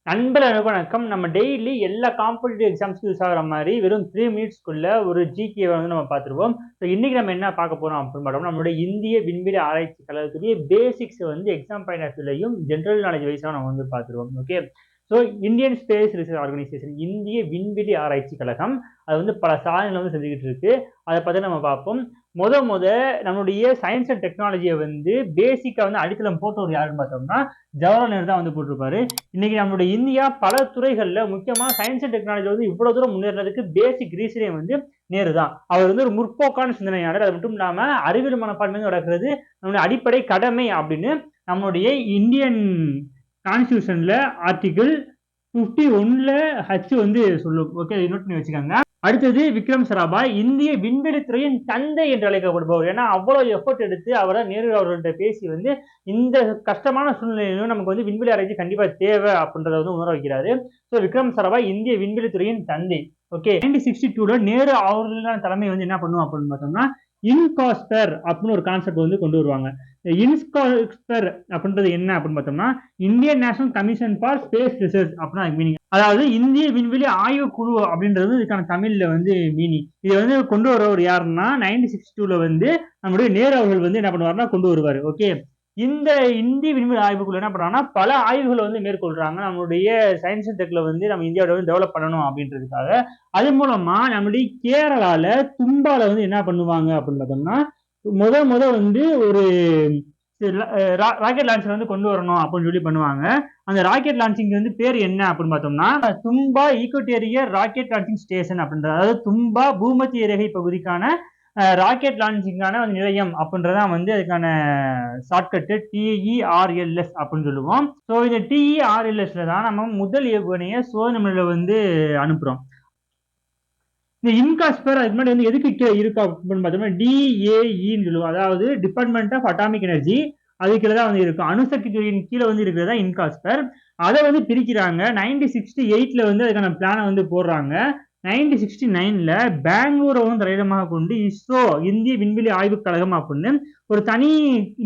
நண்பர்களுக்கு வணக்கம். நம்ம டெய்லி எல்லா காம்படிட்டிவ் எக்ஸாம்ஸ்க்கும் யூஸ் ஆகுற மாதிரி வெறும் 3 மினிட்ஸ்க்குள்ள ஒரு ஜிகே வந்து நம்ம பார்த்துருவோம். ஸோ இன்னைக்கு நம்ம என்ன பார்க்க போறோம் அப்படின்னு பார்த்தோம்னா, நம்மளுடைய இந்திய விண்வெளி ஆராய்ச்சி கழகத்துடைய பேசிக்ஸ் வந்து எக்ஸாம் பாயிண்ட் ஆஃப் வியூலையும் ஜென்ரல் நாலேஜ் வைஸாக நம்ம வந்து பார்த்துருவோம். Okay. So Indian space research organisation, இந்திய விண்வெளி ஆராய்ச்சி கழகம், அது வந்து பல சாதனைகள் வந்து செஞ்சுக்கிட்டு இருக்கு. அதை பற்றி நம்ம பார்ப்போம். நம்மளுடைய சயின்ஸ் அண்ட் டெக்னாலஜியை வந்து பேசிக்கா வந்து அடித்தளம் போட்டவர் யாருன்னு பார்த்தோம்னா ஜவஹர்லால் நேரு தான் வந்து போட்டிருப்பாரு. இன்னைக்கு நம்மளுடைய இந்தியா பல துறைகள்ல முக்கியமா சயின்ஸ் அண்ட் டெக்னாலஜி வந்து இவ்வளவு தூரம் முன்னேறதுக்கு பேசிக் ரீசனே வந்து நேரு தான். அவர் வந்து ஒரு முற்போக்கான சிந்தனையாளர். அது மட்டும் இல்லாம அறிவியல் மனப்பான்மை நடக்கிறது நம்மளுடைய அடிப்படை கடமை அப்படின்னு நம்மளுடைய இந்தியன் கான்ஸ்டிடியூஷன்ல ஆர்டிகிள் 51ல ஹச் வந்து சொல்லும். ஓகே, நோட் பண்ணி வச்சுக்கோங்க. அடுத்தது விக்ரம் சராபாய், இந்திய விண்வெளி துறையின் தந்தை என்று அழைக்கப்படுபவர். ஏன்னா அவ்வளவு எஃபர்ட் எடுத்து அவரை நேரு அவர்கள்ட்ட பேசி வந்து இந்த கஷ்டமான சூழ்நிலையிலும் நமக்கு வந்து விண்வெளி ஆராய்ச்சி கண்டிப்பா தேவை அப்படின்றத வந்து உணர வைக்கிறாரு. ஸோ விக்ரம் சராபாய் இந்திய விண்வெளி துறையின் தந்தை. ஓகே, 1962 நேரு அவர்களான தலைமை வந்து என்ன பண்ணுவோம் அப்படின்னு பார்த்தோம்னா இன்காஸ்பர் அப்படின்னு ஒரு கான்செப்ட் வந்து கொண்டு வருவாங்க. இன்காஸ்பர் அப்படின்றது என்ன அப்படின்னு பார்த்தோம்னா Indian national commission for space research அப்படின்னா மீனிங். அதாவது இந்திய விண்வெளி ஆய்வு குழு அப்படின்றது இதுக்கான தமிழ்ல வந்து மீனிங். இதை வந்து கொண்டு வரவர் யாருன்னா 1962 வந்து நம்முடைய நேரு அவர்கள் வந்து என்ன பண்ணுவாருன்னா கொண்டு வருவாரு. ஓகே, இந்த இந்திய விண்வெளி ஆய்வுக்குள்ள என்ன பண்றாங்கன்னா பல ஆய்வுகளை வந்து மேற்கொள்றாங்க. நம்மளுடைய சயின்ஸ் அண்ட் டெக்ல வந்து நம்ம இந்தியாவோட வந்து டெவலப் பண்ணணும் அப்படின்றதுக்காக. அது மூலமா நம்மளுடைய கேரளால தும்பால வந்து என்ன பண்ணுவாங்க அப்படின்னு பார்த்தோம்னா முத வந்து ஒரு ராக்கெட் லான்ச்சர் வந்து கொண்டு வரணும் அப்படின்னு சொல்லி பண்ணுவாங்க. அந்த ராக்கெட் லான்ச்சிங் வந்து பேர் என்ன அப்படின்னு பார்த்தோம்னா Thumba equatorial rocket launching station அப்படின்றது. அதாவது தும்பா பூமத்திய ரேகை பகுதிக்கான ராக்கெட் லான்ச்சிங்கான நிலையம் அப்படின்றதான் வந்து அதுக்கான ஷார்ட்கட்டு TERLS அப்படின்னு சொல்லுவோம். ஸோ இந்த TERLSல தான் நம்ம முதல் ஏவுகணையை சோதனை முறையில வந்து அனுப்புறோம். இந்த இன்காஸ்பர் அதுக்கு முன்னாடி வந்து எதுக்கு இருக்கா அப்படின்னு பார்த்தோம்னா DAEன்னு சொல்லுவோம். அதாவது டிபார்ட்மெண்ட் ஆஃப் அட்டாமிக் எனர்ஜி, அதுக்குள்ள தான் வந்து இருக்கும். அணுசக்தி துறையின் கீழே வந்து இருக்கிறதா இன்காஸ்பர். அதை வந்து பிரிக்கிறாங்க. 1968ல வந்து அதுக்கான பிளானை வந்து போடுறாங்க. 1969ல பெங்களூரை வந்து தலையிடமாக கொண்டு இஸ்ரோ, இந்திய விண்வெளி ஆய்வுக் கழகம் அப்படின்னு ஒரு தனி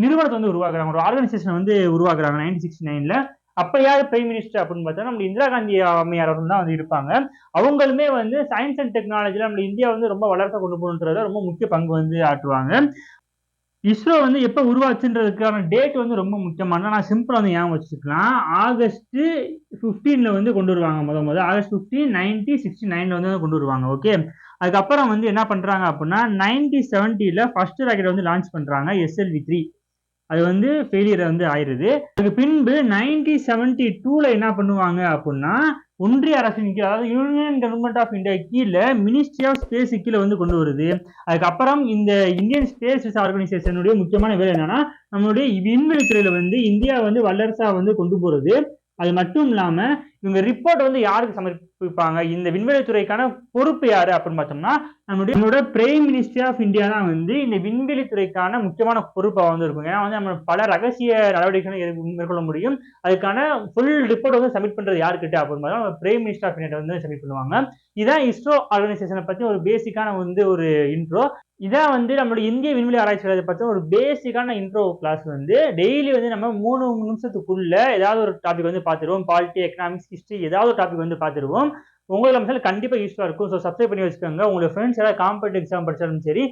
நிறுவனத்தை வந்து உருவாக்குறாங்க, ஒரு ஆர்கனைசேஷன் வந்து உருவாக்குறாங்க 1969ல. அப்ப யார் பிரைம் மினிஸ்டர் அப்படின்னு பார்த்தா நம்ம இந்திரா காந்தி அம்மையார் அவர்கள் தான் வந்து இருப்பாங்க. அவங்களுமே வந்து சயின்ஸ் அண்ட் டெக்னாலஜில நம்ம இந்தியா வந்து ரொம்ப வளர்த்த கொண்டு போகணுன்றத ரொம்ப முக்கிய பங்கு வந்து ஆற்றுவாங்க. இஸ்ரோ வந்து எப்ப உருவாச்சுன்றதுக்கான டேட் வந்து ரொம்ப முக்கியமான, நான் சிம்பிளா வந்து ஞாபகம் வச்சுக்கலாம். ஆகஸ்ட் 15ல வந்து கொண்டு வருவாங்க. ஆகஸ்ட் 15 1969ல வந்து கொண்டு வருவாங்க. ஓகே, அதுக்கப்புறம் வந்து என்ன பண்றாங்க அப்படின்னா 1970ல ஃபர்ஸ்ட் ராக்கெட் வந்து லான்ச் பண்றாங்க, SLV-3. அது வந்து ஃபெயிலியர் வந்து ஆயிருது. அதுக்கு பின்பு 1972ல என்ன பண்ணுவாங்க அப்படின்னா ஒன்றிய அரசின் கீழ், அதாவது யூனியன் கவர்மெண்ட் ஆஃப் இந்தியா கீழே மினிஸ்ட்ரி ஆஃப் ஸ்பேஸ் கீழே வந்து கொண்டு வருது. அதுக்கப்புறம் இந்த இந்தியன் ஸ்பேஸ் ரிசர்ச் ஆர்கனைசேஷனுடைய முக்கியமான வேலை என்னன்னா நம்மளுடைய விண்வெளி துறையில வந்து இந்தியா வந்து வல்லரசா வந்து கொண்டு போறது. அது மட்டும் இல்லாம இவங்க ரிப்போர்ட் வந்து யாருக்கு சமர்ப்பிப்பாங்க, இந்த விண்வெளி துறைக்கான பொறுப்பு யாரு அப்படின்னு பார்த்தோம்னா நம்மளோட பிரைம் மினிஸ்டர் ஆஃப் இந்தியா தான் வந்து இந்த விண்வெளி துறைக்கான முக்கியமான பொறுப்பா வந்து இருக்கும். ஏன்னா வந்து நம்ம பல ரகசிய நடவடிக்கைகளை மேற்கொள்ள முடியும். அதுக்கான ஃபுல் ரிப்போர்ட் வந்து சப்மிட் பண்றது யாருக்கிட்ட அப்படின்னு பார்த்தா பிரைம் மினிஸ்டர் ஆஃப் இந்தியா வந்து சப்மிட் பண்ணுவாங்க. இதான் இஸ்ரோ ஆர்கனைசேஷனை பத்தி ஒரு பேசிக்கான வந்து ஒரு இன்ட்ரோ. இதான் வந்து நம்மளுடைய இந்திய விண்வெளி ஆராய்ச்சி பற்றி ஒரு பேசிக்கான இன்ட்ரோ கிளாஸ். வந்து டெய்லி வந்து நம்ம 3 நிமிஷத்துக்குள்ள ஏதாவது ஒரு டாபிக் வந்து பார்த்துருவோம். பாலிட்டி, எக்கனாமிக்ஸ், ஹிஸ்ட்ரி, ஏதாவது ஒரு டாபிக் வந்து பார்த்துருவோம். உங்களுக்கு நம்ம கண்டிப்பா யூஸ்ஃபுல்லா இருக்கும். ஸோ சப்ஸ்கிரைப் பண்ணி வச்சுக்கோங்க. உங்களோட ஃப்ரெண்ட்ஸ் ஏதாவது காம்படிட்டிவ் எக்ஸாம் படிச்சாலும் சரி,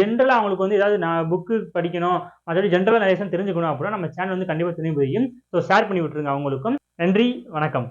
ஜென்ரலா அவங்களுக்கு வந்து ஏதாவது நான் புக்கு படிக்கணும், அதாவது ஜென்ரலா நிறைய தெரிஞ்சுக்கணும் அப்படின்னா நம்ம சேனல் வந்து கண்டிப்பா துணை புரியும். ஸோ ஷேர் பண்ணி விட்டுருங்க அவங்களுக்கும். நன்றி, வணக்கம்.